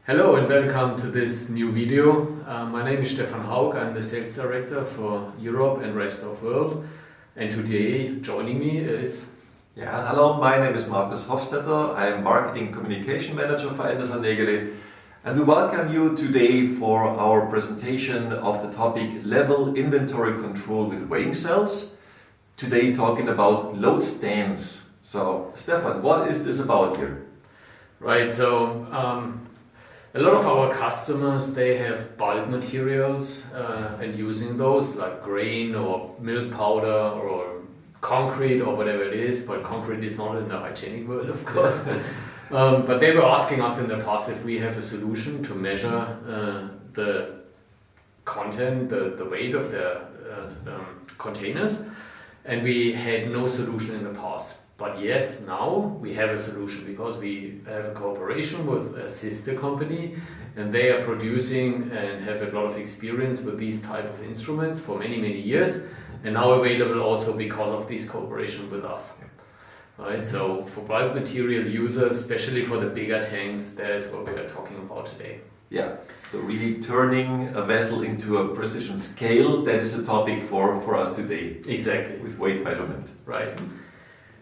Hello and welcome to this new video. My name is Stefan Haug. I'm the Sales Director for Europe and rest of world. And today joining me is... Yeah, hello, my name is Markus Hofstetter. I'm Marketing Communication Manager for Anderson-Negele. And we welcome you today for our presentation of the topic Level Inventory Control with Weighing Cells. Today talking about load stands. So, Stefan, what is this about here? Right, so a lot of our customers, they have bulk materials and using those like grain or milk powder or concrete or whatever it is, but concrete is not in the hygienic world, of course. But they were asking us in the past if we have a solution to measure the content, the weight of the containers, and we had no solution in the past. But yes, now we have a solution because we have a cooperation with a sister company and they are producing and have a lot of experience with these type of instruments for many, many years and now available also because of this cooperation with us. Right, so for bulk material users, especially for the bigger tanks, that is what we are talking about today. Yeah, so really turning a vessel into a precision scale, that is the topic for us today. Exactly. With weight measurement. Right.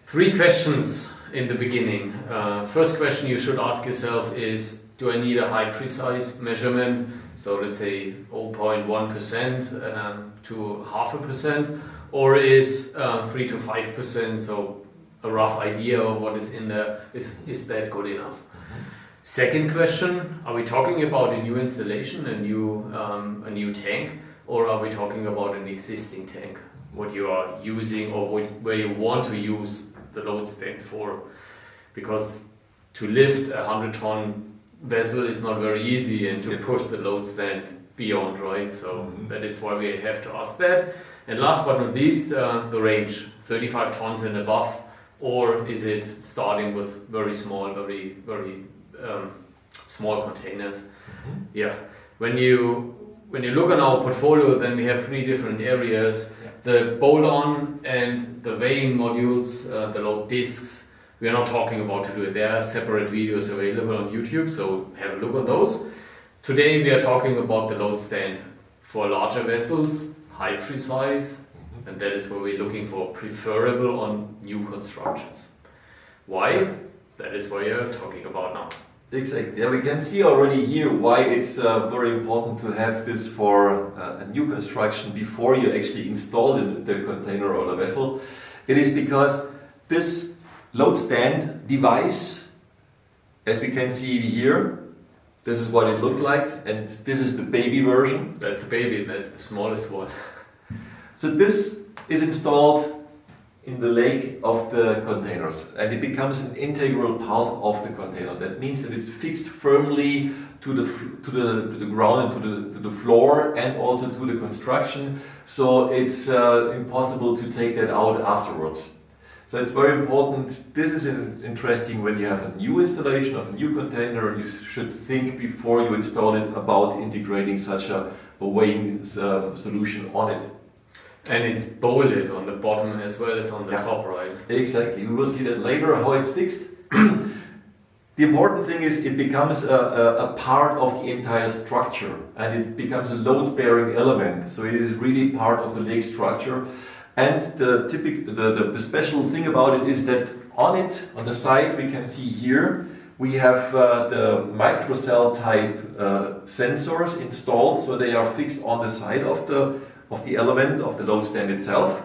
3 questions in the beginning. First question you should ask yourself is, do I need a high precise measurement? So let's say 0.1% to 0.5%, or is 3 to 5%, so a rough idea of what is in there, is that good enough? Second question, are we talking about a new installation, a new tank, or are we talking about an existing tank? What you are using or where you want to use the load stand for, because to lift a 100-ton vessel is not very easy and to push the load stand beyond, right? So that is why we have to ask that. And last but not least, the range, 35 tons and above, or is it starting with very small, very small containers? Yeah. When you look on our portfolio, then we have 3 different areas. The bolt-on and the weighing modules, the load discs, we are not talking about to do it. There are separate videos available on YouTube, so have a look at those. Today we are talking about the load stand for larger vessels, high precise, and that is what we're looking for, preferable on new constructions. Why? That is what we are talking about now. Exactly. Yeah, we can see already here why it's very important to have this for a new construction before you actually install the container or the vessel. It is because this load stand device, as we can see here, this is what it looked like, and this is the baby version. That's the baby, that's the smallest one. So this is installed in the leg of the containers, and it becomes an integral part of the container. That means that it's fixed firmly to the ground and to the floor, and also to the construction. So it's impossible to take that out afterwards. So it's very important. This is interesting when you have a new installation of a new container. You should think before you install it about integrating such a weighing solution on it. And it's bolted on the bottom as well as on the top, right? Exactly. We will see that later, how it's fixed. The important thing is it becomes a part of the entire structure, and it becomes a load-bearing element. So it is really part of the leg structure. And the special thing about it is that on it, on the side, we can see here, we have the microcell type sensors installed, so they are fixed on the side of the element of the load stand itself.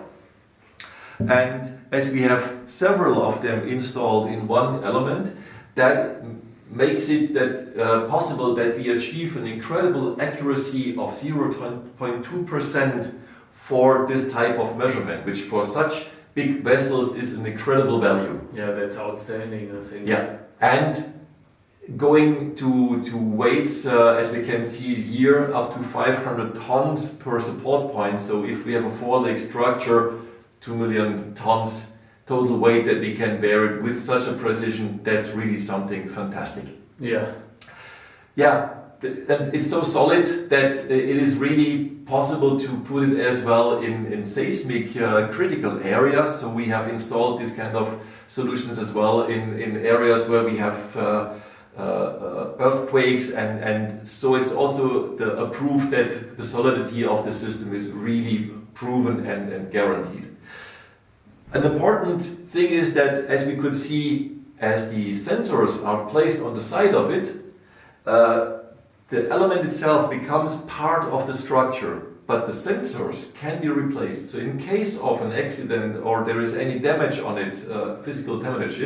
And as we have several of them installed in one element, that makes it possible that we achieve an incredible accuracy of 0.2% for this type of measurement, which for such big vessels is an incredible value. Yeah, that's outstanding, I think. Yeah, and going to weights, as we can see here, up to 500 tons per support point. So if we have a 4-leg structure, 2 million tons total weight that we can bear it with such a precision, that's really something fantastic. Yeah. Yeah, and it's so solid that it is really possible to put it as well in seismic critical areas. So we have installed this kind of solutions as well in areas where we have earthquakes, and so it's also a proof that the solidity of the system is really proven and guaranteed. An important thing is that, as we could see, as the sensors are placed on the side of it, the element itself becomes part of the structure, but the sensors can be replaced. So in case of an accident or there is any damage on it, physical damage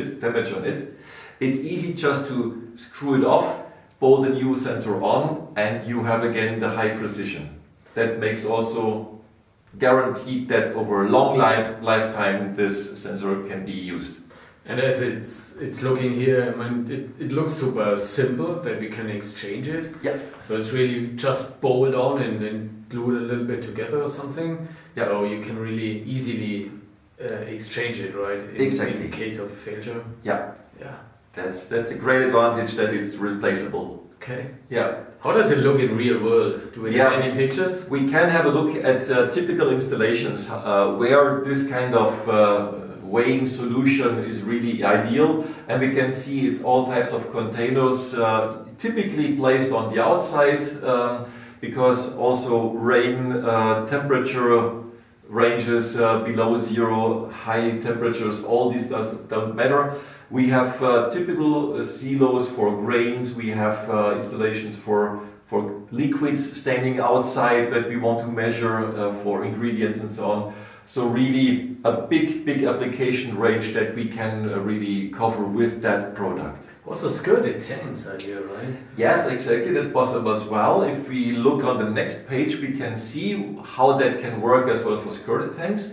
on it, it's easy just to screw it off, bolt a new sensor on, and you have again the high precision. That makes also guaranteed that over a long lifetime this sensor can be used. And as it's looking here, I mean, it looks super simple that we can exchange it. Yeah. So it's really just bolt on and then glue it a little bit together or something. Yeah. So you can really easily exchange it, right? Exactly. In case of a failure. Yeah. Yeah. That's a great advantage that it's replaceable. Okay. Yeah. How does it look in real world? Do we have any pictures? We can have a look at typical installations where this kind of weighing solution is really ideal, and we can see it's all types of containers typically placed on the outside because also rain temperature ranges below zero, high temperatures, all these don't matter. We have typical silos for grains, we have installations for liquids standing outside that we want to measure for ingredients and so on. So really a big application range that we can really cover with that product. Also skirted tanks are here, right? Yes, exactly, that's possible as well. If we look on the next page, we can see how that can work as well for skirted tanks.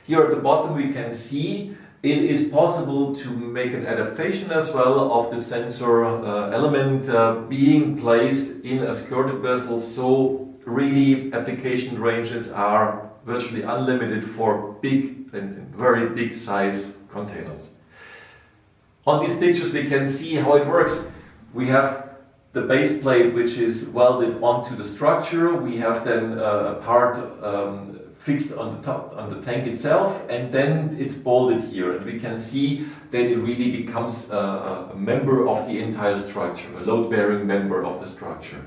Here at the bottom we can see it is possible to make an adaptation as well of the sensor element being placed in a skirted vessel, so really application ranges are virtually unlimited for big and very big size containers. On these pictures we can see how it works. We have the base plate which is welded onto the structure, we have then a part fixed on the top, on the tank itself, and then it's bolted here, and we can see that it really becomes a member of the entire structure, a load-bearing member of the structure.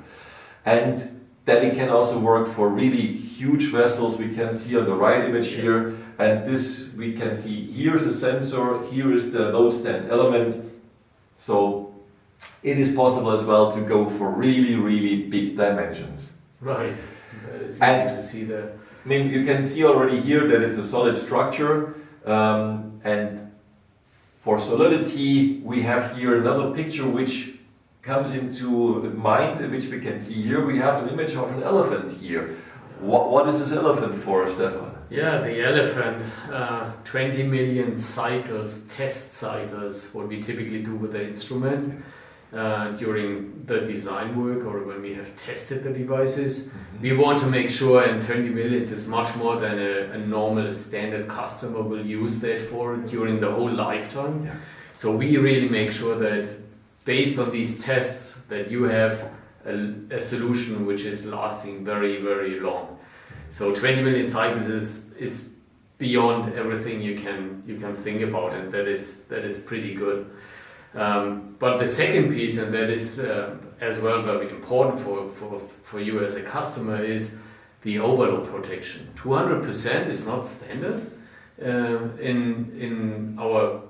And then it can also work for really huge vessels. We can see on the right image here, and this we can see here is the sensor, here is the load stand element. So it is possible as well to go for really big dimensions. Right, it's easy to see there. I mean, you can see already here that it's a solid structure, and for solidity we have here another picture which comes into mind, which we can see here. We have an image of an elephant here. What is this elephant for, Stefan? Yeah, the elephant, 20 million cycles, test cycles, what we typically do with the instrument. During the design work or when we have tested the devices. We want to make sure, and 20 million is much more than a normal standard customer will use that for during the whole lifetime. Yeah. So we really make sure that based on these tests that you have a solution which is lasting very long. So 20 million cycles is beyond everything you can think about, and that is pretty good. But the second piece, and that is as well very important for you as a customer, is the overload protection. 200% is not standard in our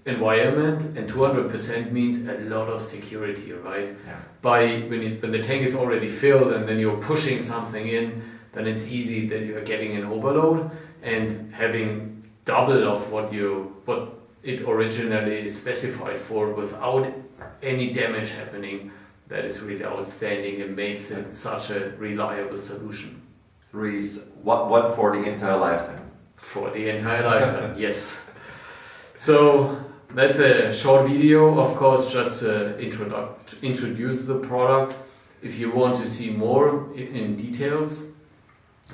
environment, and 200% means a lot of security, right? Yeah. When the tank is already filled and then you're pushing something in, then it's easy that you're getting an overload, and having double of what it originally is specified for without any damage happening, that is really outstanding and makes it such a reliable solution. One for the entire lifetime. For the entire lifetime, yes. So that's a short video, of course, just to introduce the product. If you want to see more in details,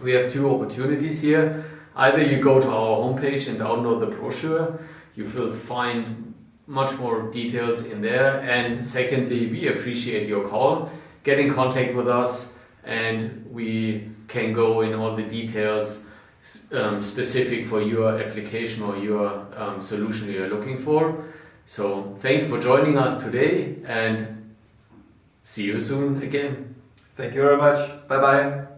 we have two opportunities here. Either you go to our homepage and download the brochure, you will find much more details in there, and secondly, we appreciate your call. Get in contact with us and we can go in all the details specific for your application or your solution you're looking for. So thanks for joining us today, and See you soon again. Thank you very much. Bye bye.